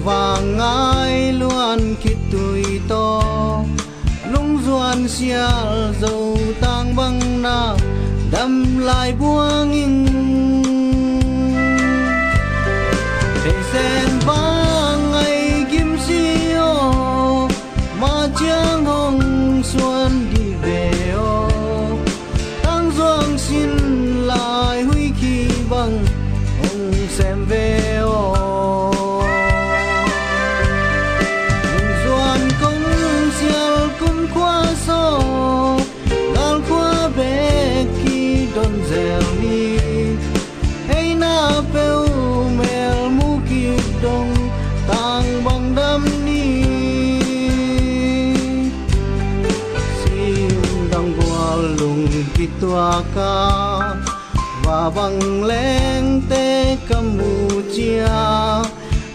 vàng ngái luôn khít tùy to lung doan xial dầu tang băng na đâm lại buông in thế sen vang ngày kim siêu mà chiang hồng xuân đi về ô tăng doang xin lại huy khi bằng hồng xem về ô hồng doan công xial cũng qua số gal qua bé khi đón dèo đi hay na bêu mel mu kịp đông tang bằng đâm ni sim đằng qua lùng kít tua ca và bằng leng tê Campuchia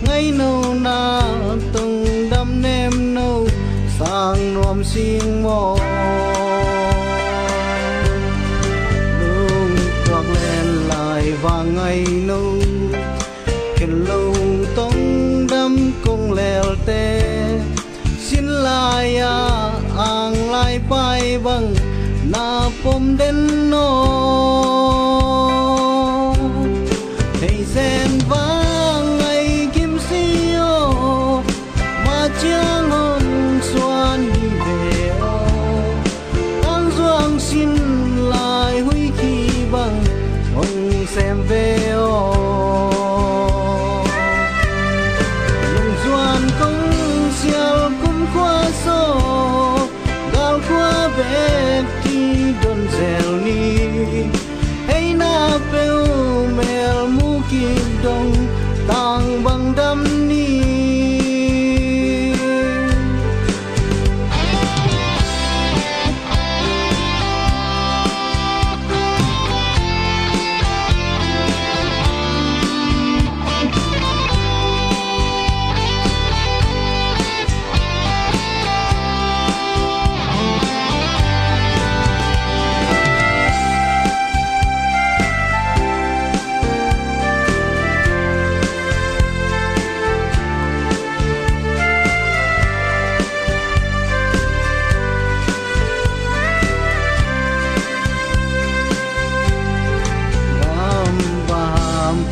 ngày nâu na tung đâm nem nâu sang nuông xin mò lung toạc lên lại và ngày nâu khen lâu tông đâm công lèo tê xin lại ang lại bay bằng na pom đến nô thầy sen vang ngày kim siêu mà chiang hồng xuân đi về ô tăng doang xin lại huy khi bằng hồng xem về ô lùng doan công xiao cũng qua số gal qua bé khi đón dèo ni hay na bêu mel mu kim đông tang bằng đâm ni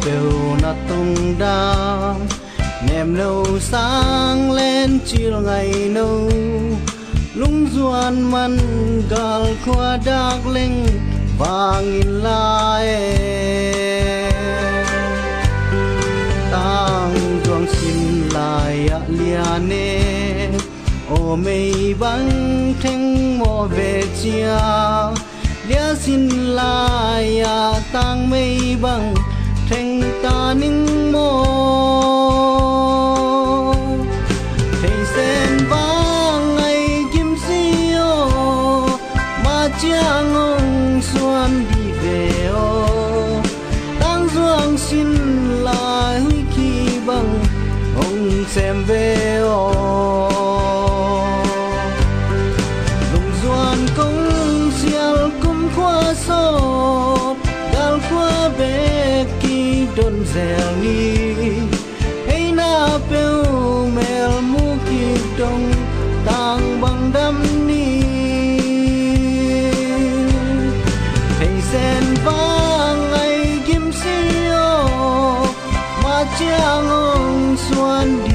đều na tung đam nèm nâu sáng lên chiều ngày nâu lung doan man gal khoa đạc linh vàng in lại tang doang xin lại liane ô mây băng theng mò về chia lia xin lại tang mây băng theng ta ninh mô thầy sen vang ngày kim siêu mà chiang hồng xuân đi về ô tăng doang xin lại huy khi bằng hồng xem về ô lùng doan công xial cũng qua số gal qua bé khi đón dèo ni hay na bêu mel mu kịp đông tang bằng đâm ni thầy sen vang ngày kim siêu mà chiang hồng xuân